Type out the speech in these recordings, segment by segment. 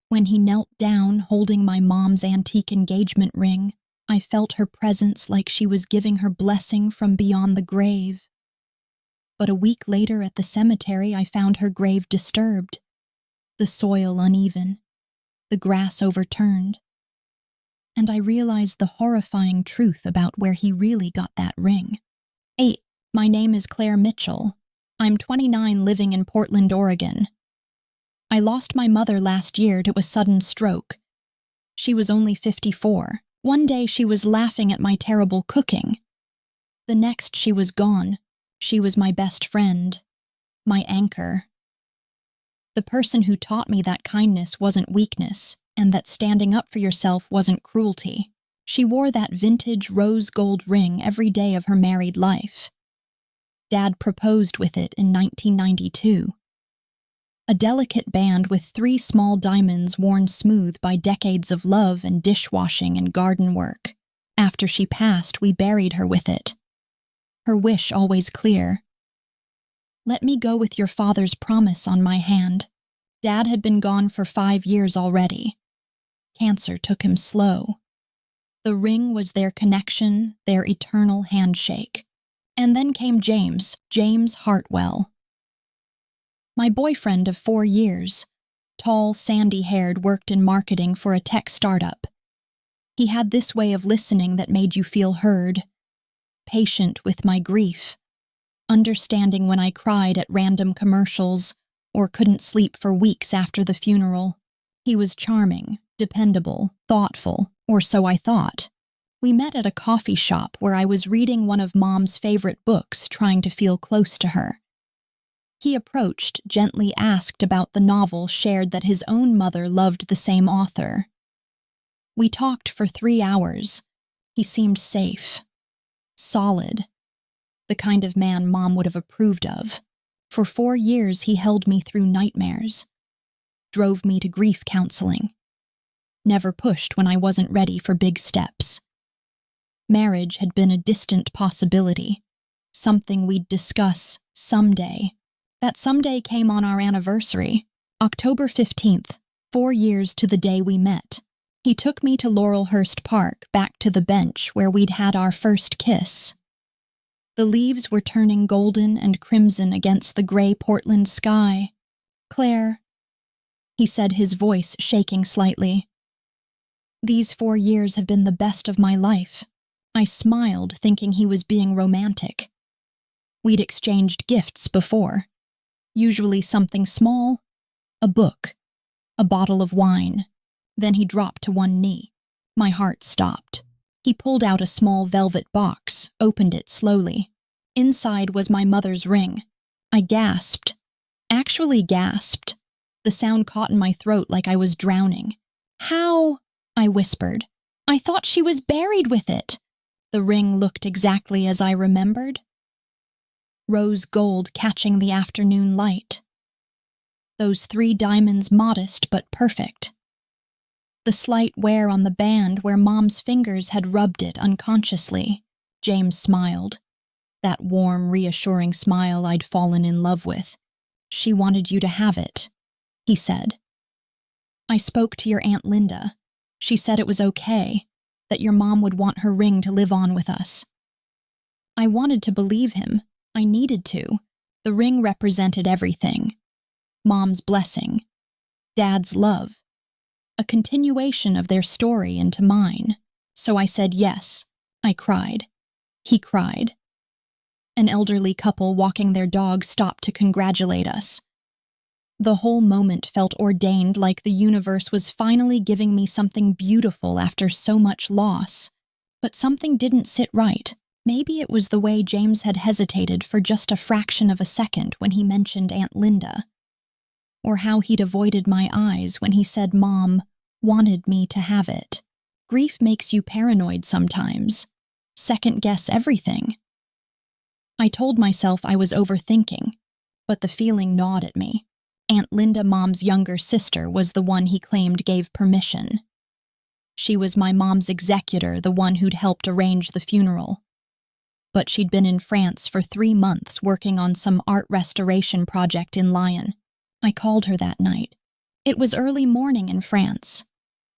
When he knelt down, holding my mom's antique engagement ring, I felt her presence like she was giving her blessing from beyond the grave. But a week later at the cemetery, I found her grave disturbed, the soil uneven, the grass overturned. And I realized the horrifying truth about where he really got that ring. My name is Claire Mitchell. I'm 29, living in Portland, Oregon. I lost my mother last year to a sudden stroke. She was only 54. One day she was laughing at my terrible cooking. The next she was gone. She was my best friend, my anchor. The person who taught me that kindness wasn't weakness, and that standing up for yourself wasn't cruelty. She wore that vintage rose gold ring every day of her married life. Dad proposed with it in 1992. A delicate band with 3 small diamonds worn smooth by decades of love and dishwashing and garden work. After she passed, we buried her with it. Her wish always clear. Let me go with your father's promise on my hand. Dad had been gone for 5 years already. Cancer took him slow. The ring was their connection, their eternal handshake. And then came James Hartwell. My boyfriend of 4 years, tall, sandy-haired, worked in marketing for a tech startup. He had this way of listening that made you feel heard, patient with my grief, understanding when I cried at random commercials or couldn't sleep for weeks after the funeral. He was charming, dependable, thoughtful, or so I thought. We met at a coffee shop where I was reading one of Mom's favorite books, trying to feel close to her. He approached, gently asked about the novel, shared that his own mother loved the same author. We talked for 3 hours. He seemed safe, solid, the kind of man Mom would have approved of. For 4 years, he held me through nightmares, drove me to grief counseling, never pushed when I wasn't ready for big steps. Marriage had been a distant possibility, something we'd discuss someday. That someday came on our anniversary, October 15th, 4 years to the day we met. He took me to Laurelhurst Park, back to the bench where we'd had our first kiss. The leaves were turning golden and crimson against the gray Portland sky. Claire, he said, his voice shaking slightly. These 4 years have been the best of my life. I smiled, thinking he was being romantic. We'd exchanged gifts before. Usually something small, a book, a bottle of wine. Then he dropped to one knee. My heart stopped. He pulled out a small velvet box, opened it slowly. Inside was my mother's ring. I gasped. Actually gasped. The sound caught in my throat like I was drowning. How? I whispered. I thought she was buried with it. The ring looked exactly as I remembered. Rose gold catching the afternoon light. Those 3 diamonds, modest but perfect. The slight wear on the band where Mom's fingers had rubbed it unconsciously. James smiled. That warm, reassuring smile I'd fallen in love with. She wanted you to have it, he said. I spoke to your Aunt Linda. She said it was okay, that your mom would want her ring to live on with us. I wanted to believe him. I needed to. The ring represented everything. Mom's blessing, Dad's love, a continuation of their story into mine. So I said yes. I cried. He cried. An elderly couple walking their dog stopped to congratulate us. The whole moment felt ordained, like the universe was finally giving me something beautiful after so much loss. But something didn't sit right. Maybe it was the way James had hesitated for just a fraction of a second when he mentioned Aunt Linda. Or how he'd avoided my eyes when he said Mom wanted me to have it. Grief makes you paranoid sometimes. Second-guess everything. I told myself I was overthinking, but the feeling gnawed at me. Aunt Linda, Mom's younger sister, was the one he claimed gave permission. She was my mom's executor, the one who'd helped arrange the funeral. But she'd been in France for 3 months working on some art restoration project in Lyon. I called her that night. It was early morning in France.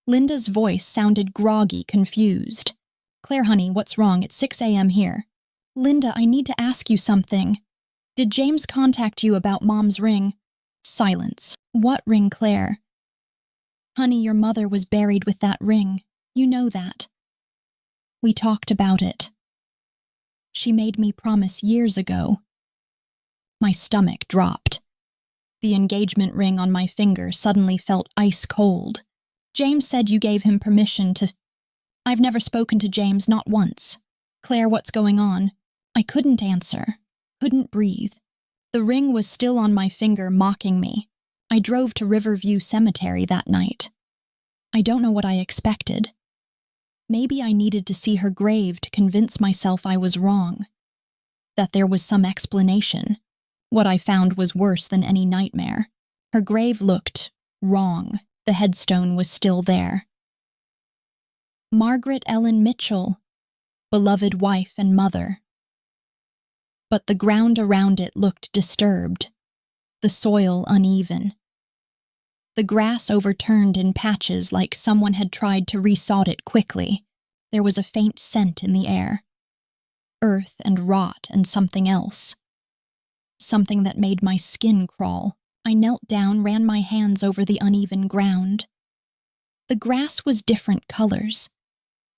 Linda's voice sounded groggy, confused. Claire, honey, what's wrong? It's 6 a.m. here. Linda, I need to ask you something. Did James contact you about Mom's ring? Silence. What ring, Claire? Honey, your mother was buried with that ring. You know that. We talked about it. She made me promise years ago. My stomach dropped. The engagement ring on my finger suddenly felt ice cold. James said you gave him permission to... I've never spoken to James, not once. Claire, what's going on? I couldn't answer. Couldn't breathe. The ring was still on my finger, mocking me. I drove to Riverview Cemetery that night. I don't know what I expected. Maybe I needed to see her grave to convince myself I was wrong. That there was some explanation. What I found was worse than any nightmare. Her grave looked wrong. The headstone was still there. Margaret Ellen Mitchell, beloved wife and mother. But the ground around it looked disturbed, the soil uneven. The grass overturned in patches like someone had tried to resod it quickly. There was a faint scent in the air. Earth and rot and something else. Something that made my skin crawl. I knelt down, ran my hands over the uneven ground. The grass was different colors.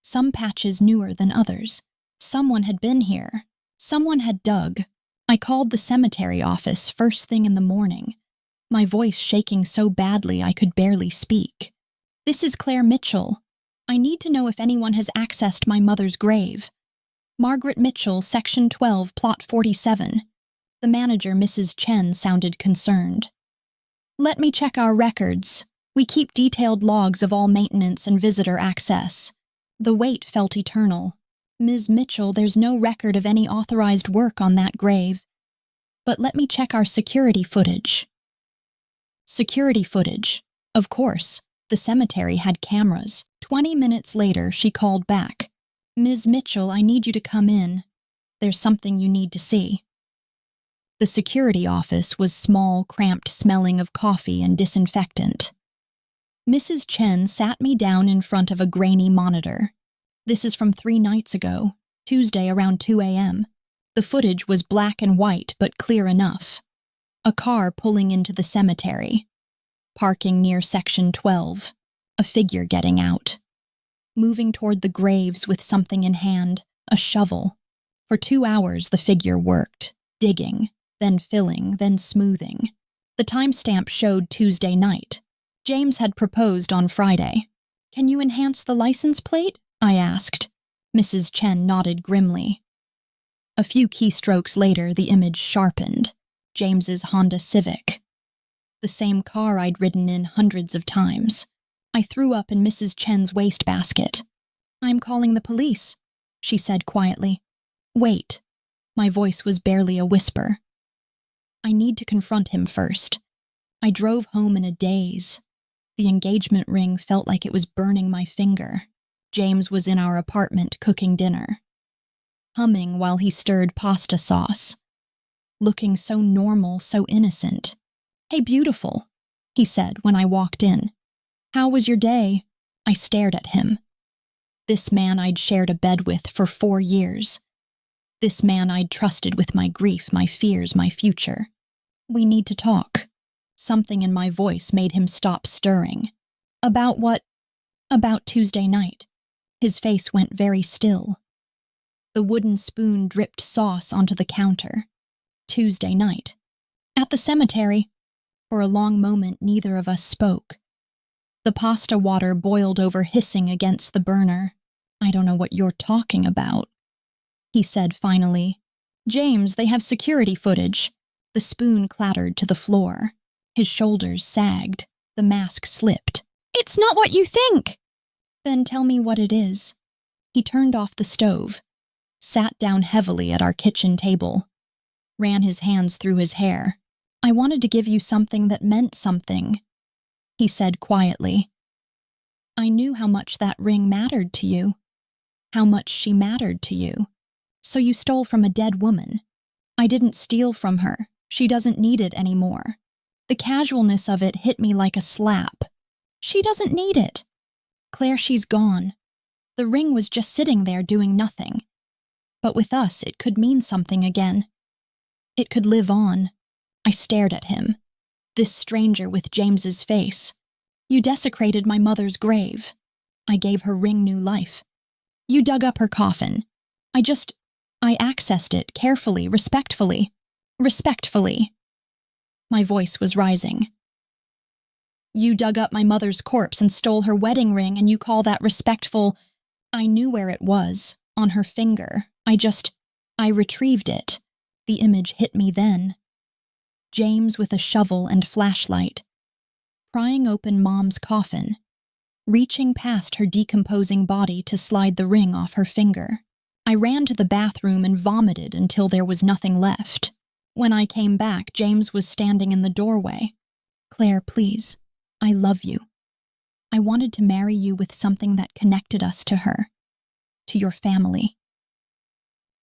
Some patches newer than others. Someone had been here. Someone had dug. I called the cemetery office first thing in the morning, my voice shaking so badly I could barely speak. This is Claire Mitchell. I need to know if anyone has accessed my mother's grave. Margaret Mitchell, Section 12, Plot 47. The manager, Mrs. Chen, sounded concerned. Let me check our records. We keep detailed logs of all maintenance and visitor access. The wait felt eternal. Ms. Mitchell, there's no record of any authorized work on that grave. But let me check our security footage. Security footage. Of course, the cemetery had cameras. 20 minutes later, she called back. Ms. Mitchell, I need you to come in. There's something you need to see. The security office was small, cramped, smelling of coffee and disinfectant. Mrs. Chen sat me down in front of a grainy monitor. This is from 3 nights ago, Tuesday around 2 a.m. The footage was black and white, but clear enough. A car pulling into the cemetery. Parking near Section 12. A figure getting out. Moving toward the graves with something in hand, a shovel. For 2 hours the figure worked, digging, then filling, then smoothing. The timestamp showed Tuesday night. James had proposed on Friday. Can you enhance the license plate? I asked. Mrs. Chen nodded grimly. A few keystrokes later, the image sharpened. James's Honda Civic. The same car I'd ridden in hundreds of times. I threw up in Mrs. Chen's wastebasket. I'm calling the police, she said quietly. Wait. My voice was barely a whisper. I need to confront him first. I drove home in a daze. The engagement ring felt like it was burning my finger. James was in our apartment cooking dinner, humming while he stirred pasta sauce. Looking so normal, so innocent. Hey, beautiful, he said when I walked in. How was your day? I stared at him. This man I'd shared a bed with for 4 years. This man I'd trusted with my grief, my fears, my future. We need to talk. Something in my voice made him stop stirring. About what? About Tuesday night. His face went very still. The wooden spoon dripped sauce onto the counter. Tuesday night. At the cemetery. For a long moment, neither of us spoke. The pasta water boiled over, hissing against the burner. I don't know what you're talking about, he said finally. James, they have security footage. The spoon clattered to the floor. His shoulders sagged. The mask slipped. It's not what you think! Then tell me what it is. He turned off the stove, sat down heavily at our kitchen table, ran his hands through his hair. I wanted to give you something that meant something, he said quietly. I knew how much that ring mattered to you, how much she mattered to you. So you stole from a dead woman. I didn't steal from her. She doesn't need it anymore. The casualness of it hit me like a slap. She doesn't need it. Claire, she's gone. The ring was just sitting there doing nothing. But with us, it could mean something again. It could live on. I stared at him. This stranger with James's face. You desecrated my mother's grave. I gave her ring new life. You dug up her coffin. I accessed it carefully, respectfully. Respectfully. My voice was rising. You dug up my mother's corpse and stole her wedding ring, and you call that respectful? I knew where it was, on her finger. I retrieved it. The image hit me then. James with a shovel and flashlight, prying open Mom's coffin, reaching past her decomposing body to slide the ring off her finger. I ran to the bathroom and vomited until there was nothing left. When I came back, James was standing in the doorway. Claire, please, I love you. I wanted to marry you with something that connected us to her, to your family.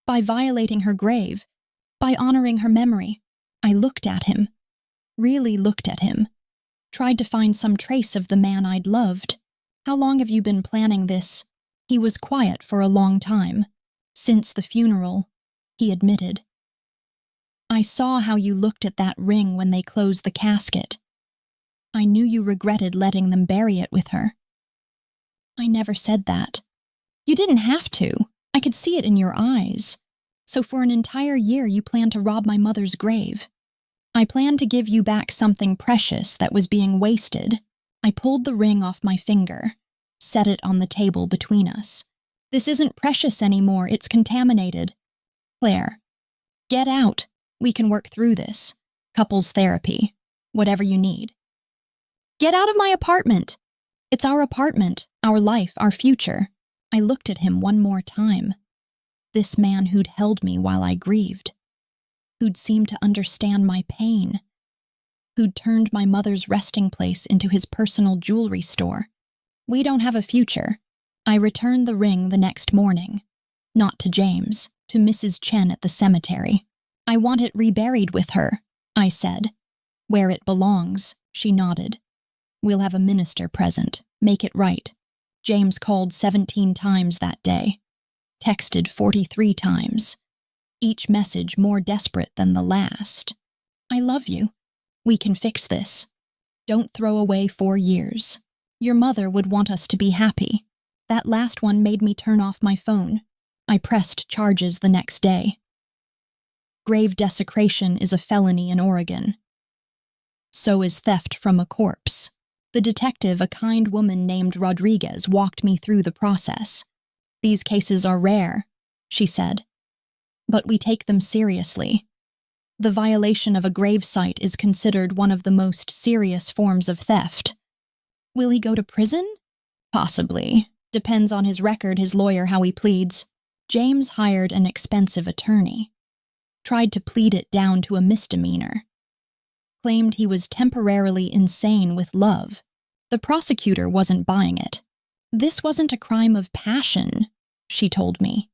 By violating her grave, by honoring her memory, I looked at him, really looked at him, tried to find some trace of the man I'd loved. How long have you been planning this? He was quiet for a long time. Since the funeral, he admitted. I saw how you looked at that ring when they closed the casket. I knew you regretted letting them bury it with her. I never said that. You didn't have to. I could see it in your eyes. So for an entire year you planned to rob my mother's grave. I planned to give you back something precious that was being wasted. I pulled the ring off my finger, set it on the table between us. This isn't precious anymore, it's contaminated. Claire, get out. We can work through this. Couples therapy, whatever you need. Get out of my apartment. It's our apartment, our life, our future. I looked at him one more time. This man who'd held me while I grieved, who'd seemed to understand my pain, who'd turned my mother's resting place into his personal jewelry store. We don't have a future. I returned the ring the next morning. Not to James, to Mrs. Chen at the cemetery. I want it reburied with her, I said. Where it belongs, she nodded. We'll have a minister present. Make it right. James called 17 times that day. Texted 43 times. Each message more desperate than the last. I love you. We can fix this. Don't throw away 4 years. Your mother would want us to be happy. That last one made me turn off my phone. I pressed charges the next day. Grave desecration is a felony in Oregon. So is theft from a corpse. The detective, a kind woman named Rodriguez, walked me through the process. These cases are rare, she said, but we take them seriously. The violation of a gravesite is considered one of the most serious forms of theft. Will he go to prison? Possibly. Depends on his record, his lawyer, how he pleads. James hired an expensive attorney. Tried to plead it down to a misdemeanor. Claimed he was temporarily insane with love. The prosecutor wasn't buying it. This wasn't a crime of passion, she told me.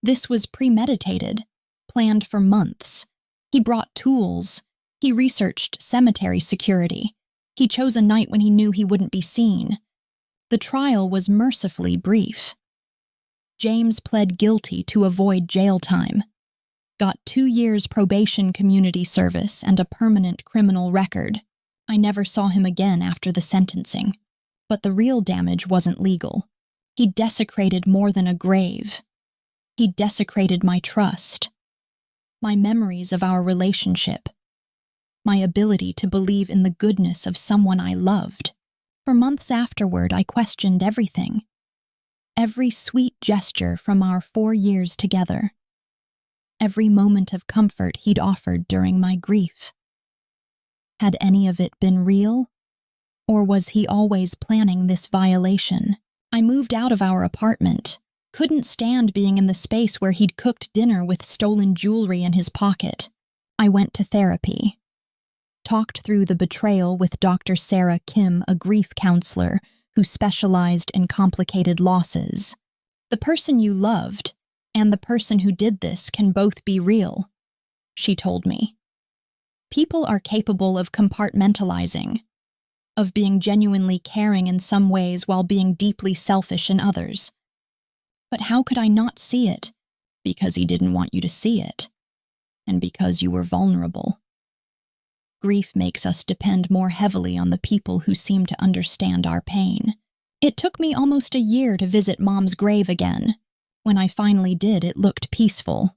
This was premeditated, planned for months. He brought tools. He researched cemetery security. He chose a night when he knew he wouldn't be seen. The trial was mercifully brief. James pled guilty to avoid jail time. Got 2 years probation community service and a permanent criminal record. I never saw him again after the sentencing. But the real damage wasn't legal. He desecrated more than a grave. He desecrated my trust, my memories of our relationship, my ability to believe in the goodness of someone I loved. For months afterward, I questioned everything. Every sweet gesture from our 4 years together. Every moment of comfort he'd offered during my grief. Had any of it been real? Or was he always planning this violation? I moved out of our apartment. Couldn't stand being in the space where he'd cooked dinner with stolen jewelry in his pocket. I went to therapy. Talked through the betrayal with Dr. Sarah Kim, a grief counselor who specialized in complicated losses. The person you loved and the person who did this can both be real, she told me. People are capable of compartmentalizing, of being genuinely caring in some ways while being deeply selfish in others. But how could I not see it? Because he didn't want you to see it, and because you were vulnerable. Grief makes us depend more heavily on the people who seem to understand our pain. It took me almost a year to visit Mom's grave again. When I finally did, it looked peaceful.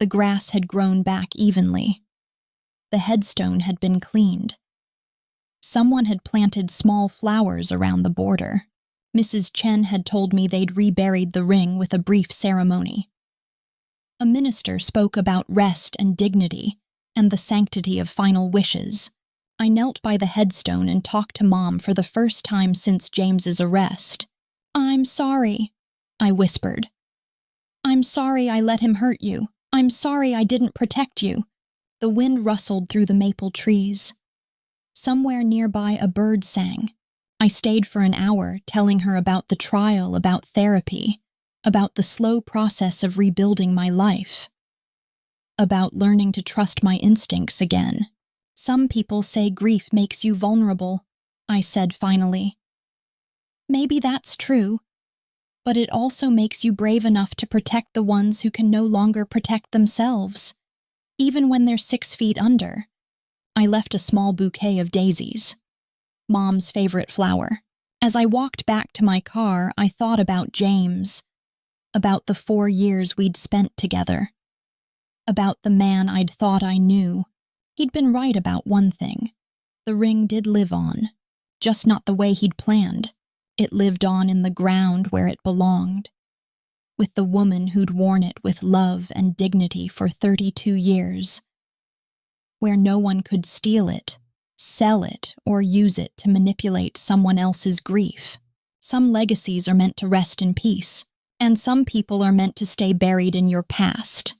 The grass had grown back evenly. The headstone had been cleaned. Someone had planted small flowers around the border. Mrs. Chen had told me they'd reburied the ring with a brief ceremony. A minister spoke about rest and dignity and the sanctity of final wishes. I knelt by the headstone and talked to Mom for the first time since James's arrest. "I'm sorry," I whispered. "I'm sorry I let him hurt you. I'm sorry I didn't protect you." The wind rustled through the maple trees. Somewhere nearby, a bird sang. I stayed for an hour, telling her about the trial, about therapy, about the slow process of rebuilding my life, about learning to trust my instincts again. "Some people say grief makes you vulnerable," I said finally. "Maybe that's true, but it also makes you brave enough to protect the ones who can no longer protect themselves, even when they're 6 feet under." I left a small bouquet of daisies, Mom's favorite flower. As I walked back to my car, I thought about James, about the 4 years we'd spent together, about the man I'd thought I knew. He'd been right about one thing. The ring did live on, just not the way he'd planned. It lived on in the ground where it belonged, with the woman who'd worn it with love and dignity for 32 years, where no one could steal it, sell it, or use it to manipulate someone else's grief. Some legacies are meant to rest in peace, and some people are meant to stay buried in your past.